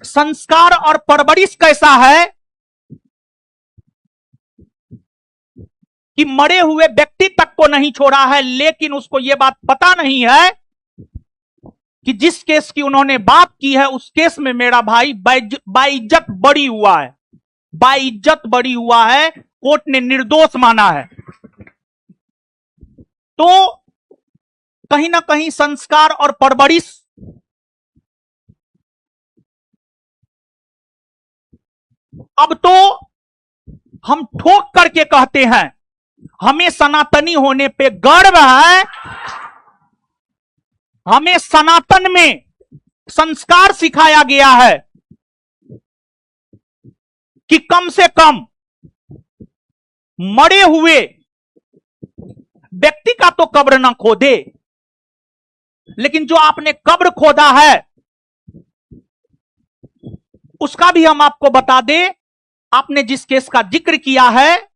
संस्कार और परवरिश कैसा है कि मरे हुए व्यक्ति तक को नहीं छोड़ा है, लेकिन उसको यह बात पता नहीं है कि जिस केस की उन्होंने बात की है उस केस में मेरा भाई बाइज्जत बरी हुआ है, बाइज्जत बरी हुआ है, कोर्ट ने निर्दोष माना है। तो कहीं ना कहीं संस्कार और परवरिश अब तो हम ठोक करके कहते हैं, हमें सनातनी होने पे गर्व है, हमें सनातन में संस्कार सिखाया गया है कि कम से कम मरे हुए व्यक्ति का तो कब्र ना खोदे, लेकिन जो आपने कब्र खोदा है उसका भी हम आपको बता दें। आपने जिस केस का जिक्र किया है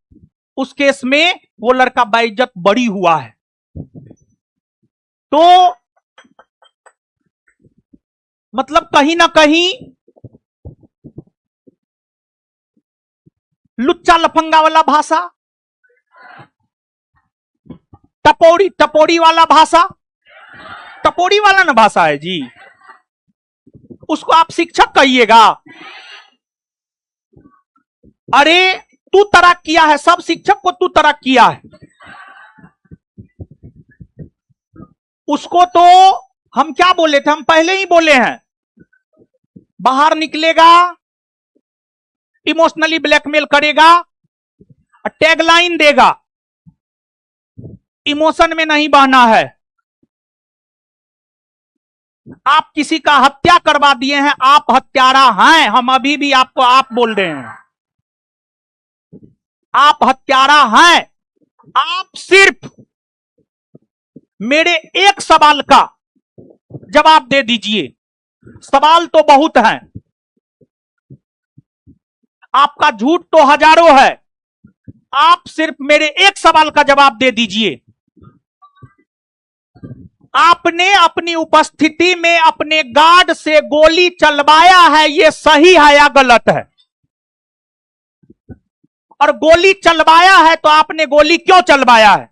उस केस में वो लड़का बाइज्जत बरी हुआ है। तो मतलब कहीं ना कहीं लुच्चा लफंगा वाला भाषा, टपोरी वाला भाषा, टपोरी वाला ना भाषा है जी, उसको आप शिक्षक कहिएगा। अरे तू तराक किया है, सब शिक्षक को तू तराक किया है, उसको तो हम क्या बोले थे, हम पहले ही बोले हैं, बाहर निकलेगा, इमोशनली ब्लैकमेल करेगा, टैगलाइन देगा, इमोशन में नहीं बहना है। आप किसी का हत्या करवा दिए हैं, आप हत्यारा हैं, हम अभी भी आपको आप बोल रहे हैं, आप हत्यारा हैं। आप सिर्फ मेरे एक सवाल का जवाब दे दीजिए, सवाल तो बहुत हैं, आपका झूठ तो हजारों है, आप सिर्फ मेरे एक सवाल का जवाब दे दीजिए। आपने अपनी उपस्थिति में अपने गार्ड से गोली चलवाया है, यह सही है या गलत है? और गोली चलवाया है तो आपने गोली क्यों चलवाया है?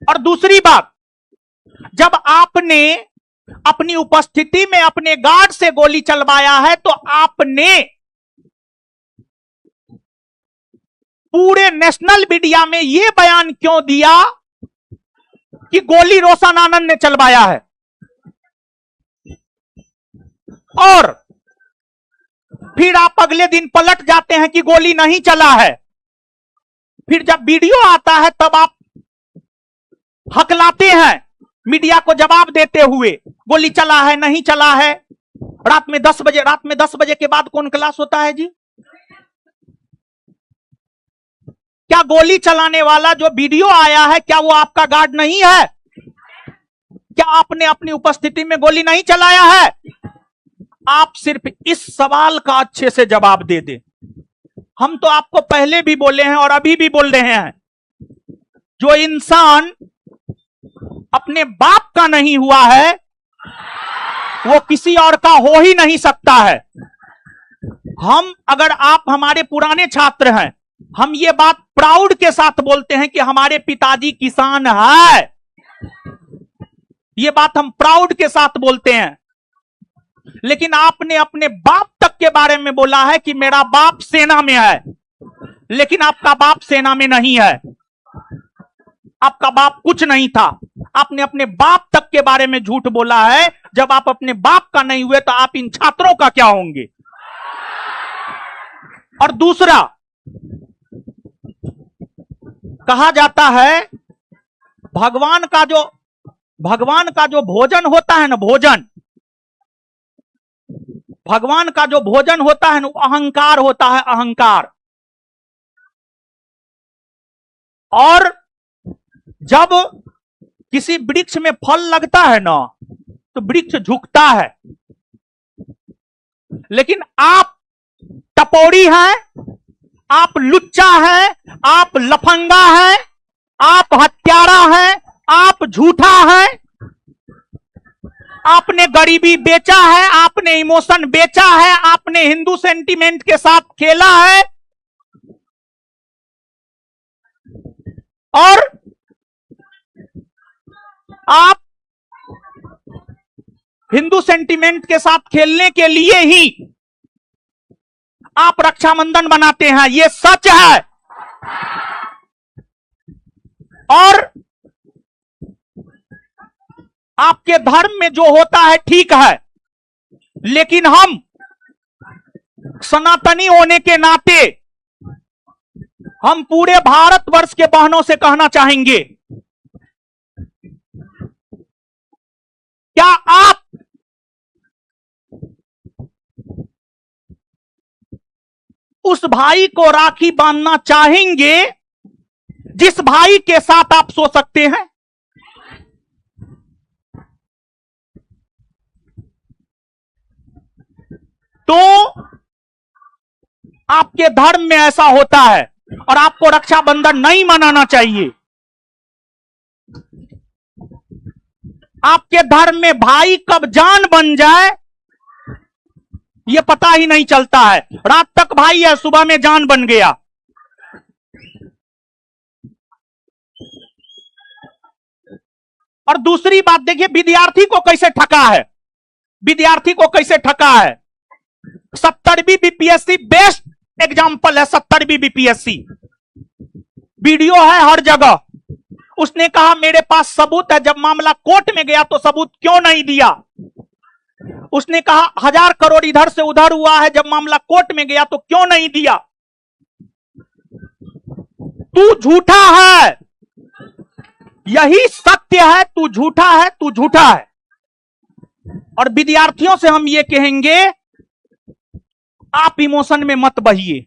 और दूसरी बात, जब आपने अपनी उपस्थिति में अपने गार्ड से गोली चलवाया है तो आपने पूरे नेशनल मीडिया में यह बयान क्यों दिया कि गोली रोशन आनंद ने चलवाया है? और फिर आप अगले दिन पलट जाते हैं कि गोली नहीं चला है। फिर जब वीडियो आता है तब आप हकलाते हैं मीडिया को जवाब देते हुए, गोली चला है नहीं चला है। रात में 10 बजे के बाद कौन क्लास होता है जी? क्या गोली चलाने वाला जो वीडियो आया है क्या वो आपका गार्ड नहीं है? क्या आपने अपनी उपस्थिति में गोली नहीं चलाया है? आप सिर्फ इस सवाल का अच्छे से जवाब दे दें। हम तो आपको पहले भी बोले हैं और अभी भी बोल रहे हैं, जो इंसान अपने बाप का नहीं हुआ है वो किसी और का हो ही नहीं सकता है। हम, अगर आप हमारे पुराने छात्र हैं, हम ये बात प्राउड के साथ बोलते हैं कि हमारे पिताजी किसान है। ये बात हम प्राउड के साथ बोलते हैं। लेकिन आपने अपने बाप तक के बारे में बोला है कि मेरा बाप सेना में है, लेकिन आपका बाप सेना में नहीं है, आपका बाप कुछ नहीं था। आपने अपने बाप तक के बारे में झूठ बोला है। जब आप अपने बाप का नहीं हुए तो आप इन छात्रों का क्या होंगे? और दूसरा, कहा जाता है भगवान का जो भोजन होता है ना, भगवान का जो भोजन होता है ना, अहंकार होता है, अहंकार। और जब किसी वृक्ष में फल लगता है ना तो वृक्ष झुकता है। लेकिन आप टपोरी हैं, आप लुच्चा हैं, आप लफंगा हैं, आप हत्यारा हैं, आप झूठा हैं, आपने गरीबी बेचा है, आपने इमोशन बेचा है, आपने हिंदू सेंटीमेंट के साथ खेला है और आप हिंदू सेंटीमेंट के साथ खेलने के लिए ही आप रक्षाबंधन बनाते हैं, यह सच है। और आपके धर्म में जो होता है ठीक है, लेकिन हम सनातनी होने के नाते हम पूरे भारतवर्ष के बहनों से कहना चाहेंगे, क्या आप उस भाई को राखी बांधना चाहेंगे जिस भाई के साथ आप सो सकते हैं? तो आपके धर्म में ऐसा होता है और आपको रक्षाबंधन नहीं मनाना चाहिए। आपके धर्म में भाई कब जान बन जाए यह पता ही नहीं चलता है। रात तक भाई है, सुबह में जान बन गया। और दूसरी बात देखिए, विद्यार्थी को कैसे ठगा है, विद्यार्थी को कैसे ठगा है। 70वीं बीपीएससी बेस्ट एग्जाम्पल है। 70वीं बीपीएससी वीडियो है हर जगह। उसने कहा मेरे पास सबूत है, जब मामला कोर्ट में गया तो सबूत क्यों नहीं दिया। उसने कहा 1000 करोड़ इधर से उधर हुआ है, जब मामला कोर्ट में गया तो क्यों नहीं दिया। तू झूठा है, यही सत्य है। तू झूठा है, तू झूठा है। और विद्यार्थियों से हम ये कहेंगे, आप इमोशन में मत बहिए,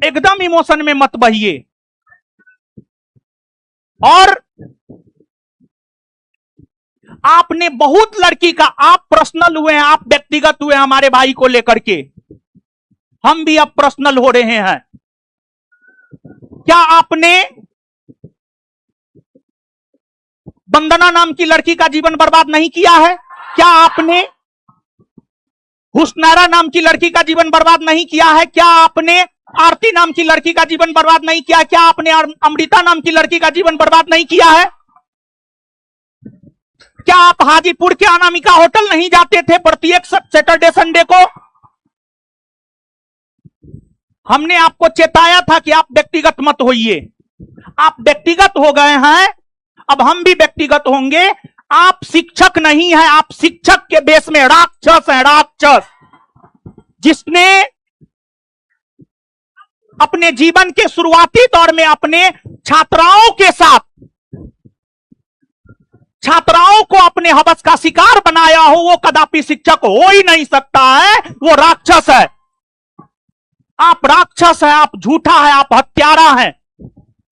एकदम इमोशन में मत बहिए। और आपने बहुत लड़की का, आप पर्सनल हुए हैं, आप व्यक्तिगत हुए हमारे भाई को लेकर के, हम भी अब पर्सनल हो रहे हैं। क्या आपने वंदना नाम की लड़की का जीवन बर्बाद नहीं किया है? क्या आपने हुस्नैरा नाम की लड़की का जीवन बर्बाद नहीं किया है? क्या आपने आरती नाम की लड़की का जीवन बर्बाद नहीं किया? क्या आपने अमृता नाम की लड़की का जीवन बर्बाद नहीं किया है? क्या आप हाजीपुर के अनामिका होटल नहीं जाते थे प्रत्येक सैटरडे संडे को? हमने आपको चेताया था कि आप व्यक्तिगत मत होइए। आप व्यक्तिगत हो गए हैं, अब हम भी व्यक्तिगत होंगे। आप शिक्षक नहीं हैं, आप शिक्षक के बेस में राक्षस हैं, राक्षस। जिसने अपने जीवन के शुरुआती दौर में अपने छात्राओं के साथ, छात्राओं को अपने हवस का शिकार बनाया हो, वो कदापि शिक्षक हो ही नहीं सकता है, वो राक्षस है। आप राक्षस है, आप झूठा है, आप हत्यारा है।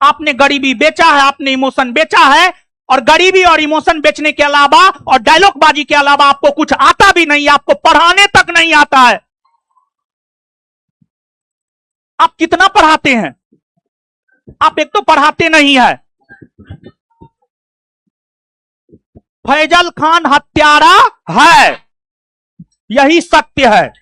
आपने गरीबी बेचा है, आपने इमोशन बेचा है। और गरीबी और इमोशन बेचने के अलावा और डायलॉग बाजी के अलावा आपको कुछ आता भी नहीं, आपको पढ़ाने तक नहीं आता है। आप कितना पढ़ाते हैं? आप एक तो पढ़ाते नहीं है। फैजल खान हत्यारा है, यही सत्य है।